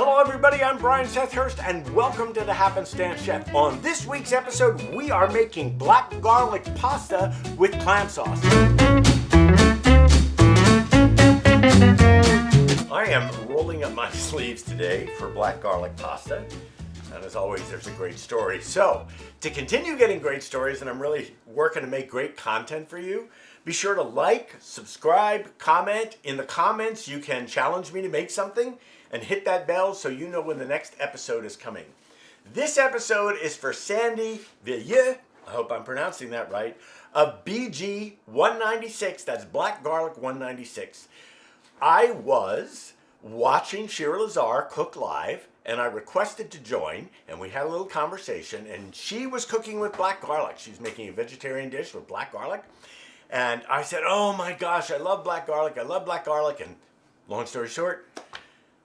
Hello everybody, I'm Brian Sethurst and welcome to the Happenstance Chef. On this week's episode, we are making black garlic pasta with clam sauce. I am rolling up my sleeves today for black garlic pasta. And as always, there's a great story. So, to continue getting great stories, and I'm really working to make great content for you, be sure to like, subscribe, comment. In the comments, you can challenge me to make something and hit that bell so you know when the next episode is coming. This episode is for Sandy Villiers, I hope I'm pronouncing that right, of BG196, that's Black Garlic 196. I was watching Shira Lazar cook live, and I requested to join, and we had a little conversation, and she was cooking with black garlic. She's making a vegetarian dish with black garlic, and I said, oh my gosh, I love black garlic, and long story short,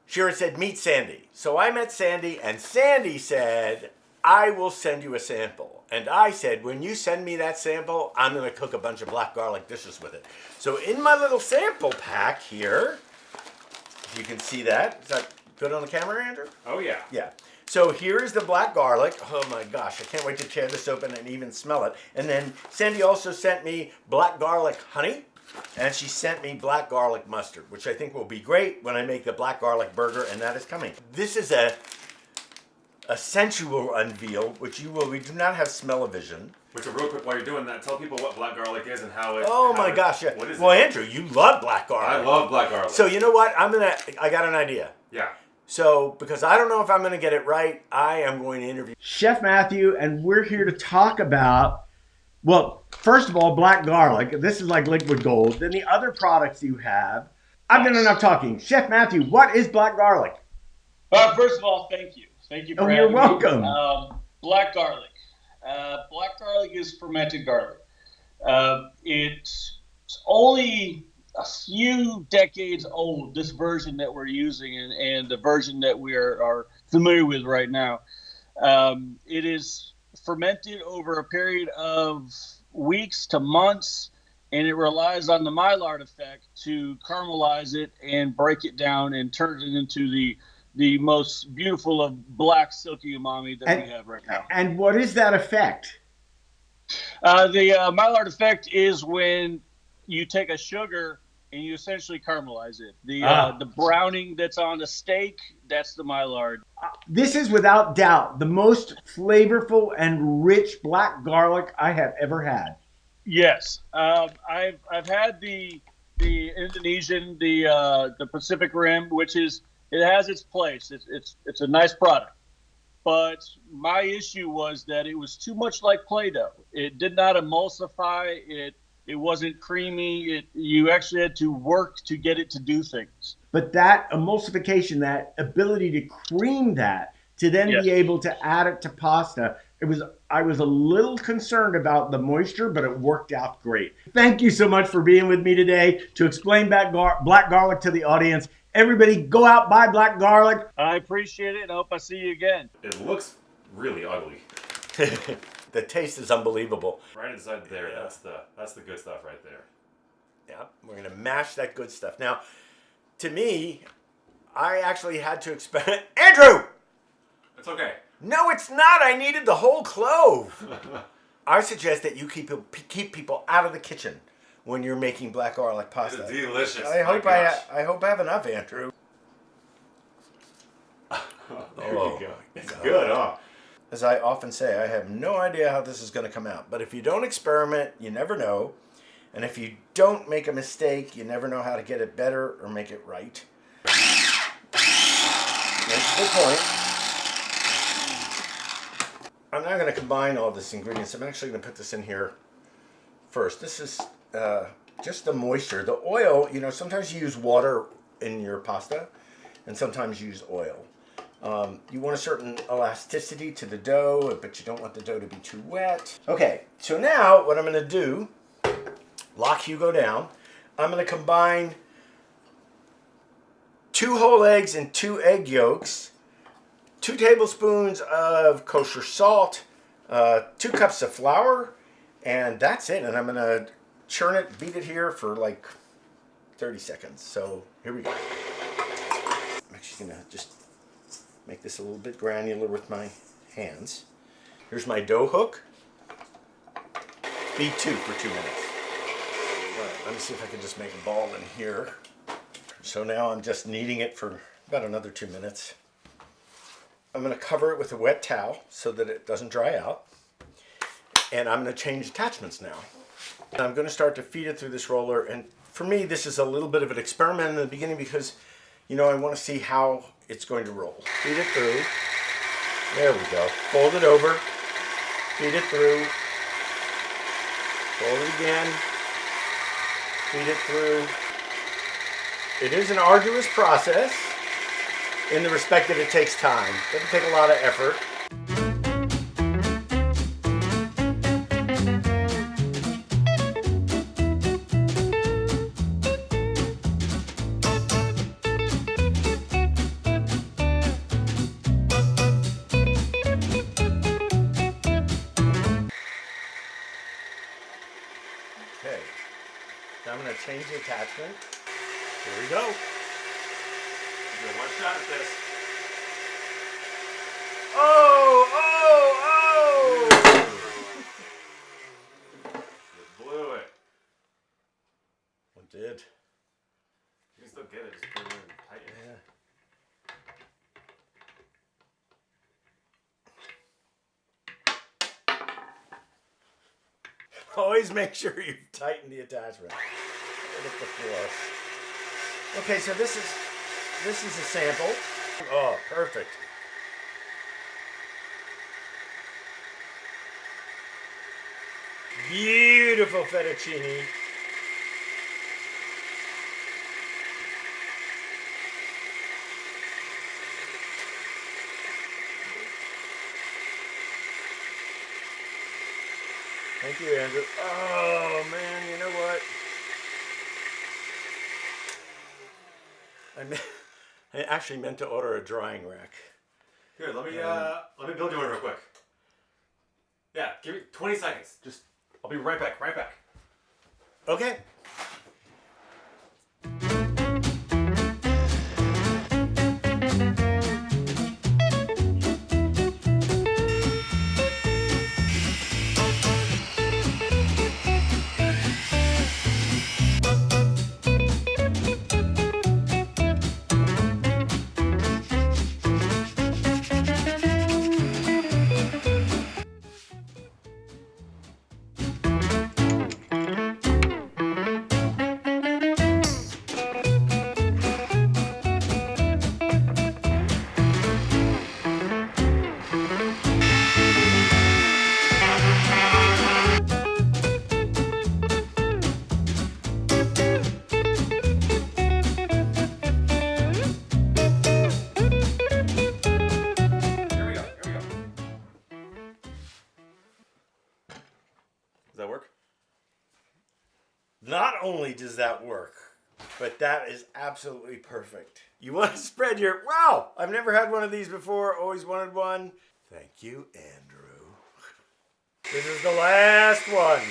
Shira said, meet Sandy. So I met Sandy, and Sandy said, I will send you a sample. And I said, when you send me that sample, I'm gonna cook a bunch of black garlic dishes with it. So in my little sample pack here, if you can see that, is that good on the camera, Andrew? Oh yeah. Yeah. So here's the black garlic. Oh my gosh, I can't wait to tear this open and even smell it. And then Sandy also sent me black garlic honey, and she sent me black garlic mustard, which I think will be great when I make the black garlic burger, and that is coming. This is a sensual unveil, which we do not have smell-o-vision. Which, real quick, while you're doing that, tell people what black garlic is and how it... Oh my gosh, yeah. What is well, it? Andrew, you love black garlic. I love black garlic. So you know what? I got an idea. Yeah. So, because I don't know if I'm going to get it right, I am going to interview Chef Matthew, and we're here to talk about, well, first of all, black garlic. This is like liquid gold. Then the other products you have. I've done enough talking. Chef Matthew, what is black garlic? First of all, thank you. Thank you for having you're welcome. me. Black garlic. Black garlic is fermented garlic. It's only a few decades old, this version that we're using and the version that we are familiar with right now. It is fermented over a period of weeks to months, and it relies on the Maillard effect to caramelize it and break it down and turn it into the most beautiful of black silky umami that we have right now. And what is that effect? The Maillard effect is when you take a sugar and you essentially caramelize it. The browning that's on the steak, that's the Maillard. This is without doubt the most flavorful and rich black garlic I have ever had. Yes, I've had the Indonesian, the Pacific Rim, which is, it has its place. It's a nice product. But my issue was that it was too much like Play-Doh. It did not emulsify. It wasn't creamy. You actually had to work to get it to do things. But that emulsification, that ability to cream that, to then be able to add it to pasta, I was a little concerned about the moisture, but it worked out great. Thank you so much for being with me today to explain black garlic to the audience. Everybody go out, buy black garlic. I appreciate it, and I hope I see you again. It looks really ugly. The taste is unbelievable. Right inside there, yeah. That's the good stuff right there. Yeah, we're gonna mash that good stuff. Now, to me, I actually had to experiment. Andrew! It's okay. No, it's not. I needed the whole clove. I suggest that you keep people out of the kitchen when you're making black garlic pasta. It's delicious. I hope I have enough, Andrew. There you go. It's good, huh? As I often say, I have no idea how this is going to come out. But if you don't experiment, you never know. And if you don't make a mistake, you never know how to get it better or make it right. That's the point. I'm not going to combine all these ingredients. I'm actually going to put this in here first. This is just the moisture. The oil, you know, sometimes you use water in your pasta, and sometimes you use oil. You want a certain elasticity to the dough, but you don't want the dough to be too wet. Okay, so now what I'm going to do, lock Hugo down, I'm going to combine 2 whole eggs and 2 egg yolks, 2 tablespoons of kosher salt, 2 cups of flour, and that's it. And I'm going to churn it, beat it here for like 30 seconds. So here we go. I'm actually going to just make this a little bit granular with my hands. Here's my dough hook. Speed 2 for 2 minutes. All right, let me see if I can just make a ball in here. So now I'm just kneading it for about another 2 minutes. I'm going to cover it with a wet towel so that it doesn't dry out. And I'm going to change attachments now. I'm going to start to feed it through this roller. And for me, this is a little bit of an experiment in the beginning because, you know, I want to see how it's going to roll. Feed it through. There we go. Fold it over. Feed it through. Fold it again. Feed it through. It is an arduous process in the respect that it takes time. It doesn't take a lot of effort. Okay, now I'm going to change the attachment. Here we go. You're doing one shot at this. Oh, oh, oh! You blew it. It did. You can still get it. Just put it in and tighten it. Yeah. Always make sure you tighten the attachment. Right at the floor. Okay, so this is a sample. Oh, perfect. Beautiful fettuccine. Thank you, Andrew. Oh, man, you know what? I actually meant to order a drying rack. Here, let me build you one real quick. Yeah, give me 20 seconds. I'll be right back. Right back. Okay. Does that work? Not only does that work, but that is absolutely perfect. You want to spread your... Wow! I've never had one of these before. Always wanted one. Thank you, Andrew. This is the last one.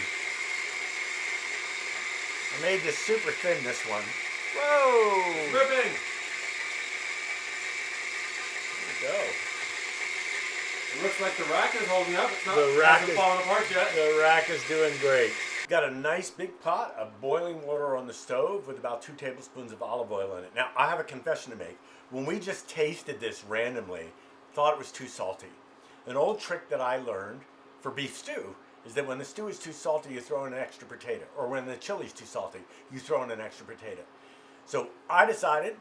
I made this super thin, this one. Whoa! Ripping! There we go. It looks like the rack is holding up. It's not hasn't fallen apart yet. The rack is doing great. Got a nice big pot of boiling water on the stove with about 2 tablespoons of olive oil in it. Now, I have a confession to make. When we just tasted this randomly, thought it was too salty. An old trick that I learned for beef stew is that when the stew is too salty, you throw in an extra potato. Or when the chili's too salty, you throw in an extra potato. So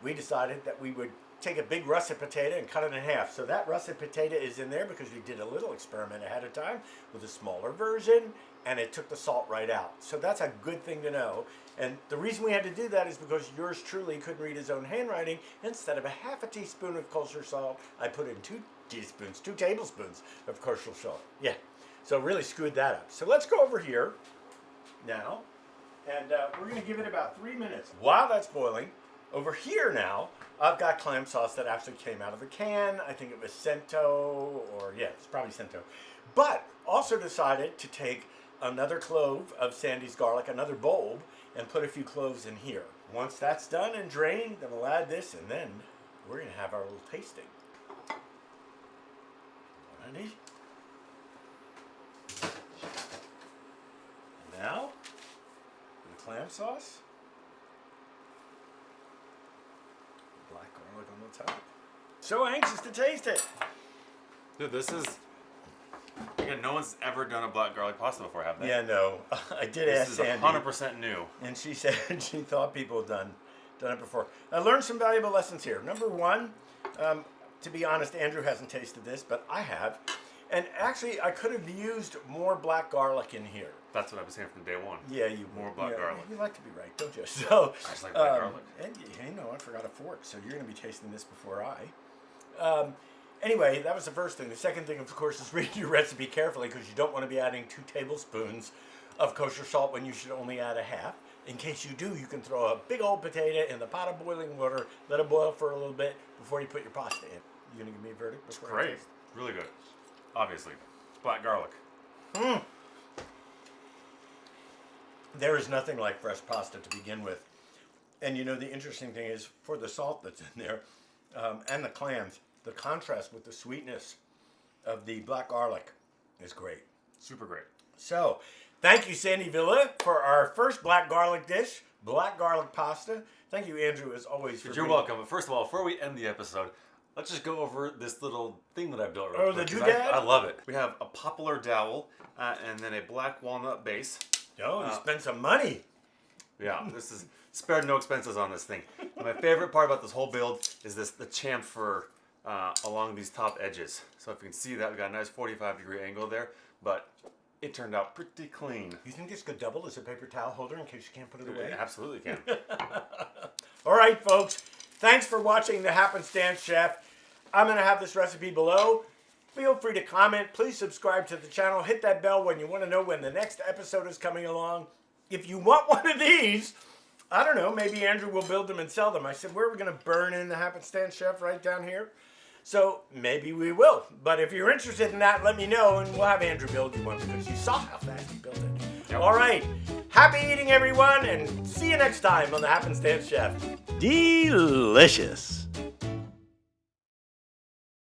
we decided that we would take a big russet potato and cut it in half. So that russet potato is in there because we did a little experiment ahead of time with a smaller version, and it took the salt right out. So that's a good thing to know. And the reason we had to do that is because yours truly couldn't read his own handwriting. Instead of a half a teaspoon of kosher salt, I put in 2 tablespoons of kosher salt. Yeah, so really screwed that up. So let's go over here now, and we're gonna give it about 3 minutes. While that's boiling, over here now, I've got clam sauce that actually came out of the can. I think it was Cento, or yeah, it's probably Cento. But also decided to take another clove of Sandy's garlic, another bulb, and put a few cloves in here. Once that's done and drained, then we'll add this, and then we're gonna have our little tasting. Ready? Now, the clam sauce. Black garlic on the top. So anxious to taste it. Dude, this is. Again, no one's ever done a black garlic pasta before, have they? Yeah, no. I did This ask is Sandy, 100% new. and she said she thought people had done it before. I learned some valuable lessons here. Number one, to be honest, Andrew hasn't tasted this, but I have. And actually, I could have used more black garlic in here. That's what I've been saying from day one. Yeah, you More black garlic. You like to be right, don't you? So I just like black garlic. And you know, I forgot a fork, so you're going to be tasting this before I. Anyway, that was the first thing. The second thing, of course, is read your recipe carefully because you don't want to be adding 2 tablespoons of kosher salt when you should only add a half. In case you do, you can throw a big old potato in the pot of boiling water, let it boil for a little bit before you put your pasta in. You going to give me a verdict? Before I Great. taste? Really good. Obviously. Black garlic. There is nothing like fresh pasta to begin with. And you know, the interesting thing is, for the salt that's in there, and the clams, the contrast with the sweetness of the black garlic is great. Super great. So, thank you, Sandy Villa, for our first black garlic dish, black garlic pasta. Thank you, Andrew, as always. For You're welcome. But first of all, before we end the episode, let's just go over this little thing that I built real quick, the 'cause doodad? I love it. We have a poplar dowel and then a black walnut base. Oh, you spent some money. Yeah, this is spared no expenses on this thing. And my favorite part about this whole build is the chamfer along these top edges. So if you can see that, we got a nice 45-degree angle there, but it turned out pretty clean. You think this could double as a paper towel holder in case you can't put it away? It absolutely can. All right, folks. Thanks for watching The Happenstance Chef. I'm going to have this recipe below. Feel free to comment. Please subscribe to the channel. Hit that bell when you want to know when the next episode is coming along. If you want one of these, I don't know, maybe Andrew will build them and sell them. I said, where are we going to burn in The Happenstance Chef? Right down here. So maybe we will. But if you're interested in that, let me know, and we'll have Andrew build you one because you saw how fast he built it. Yep. All right. Happy eating, everyone, and see you next time on The Happenstance Chef. Delicious.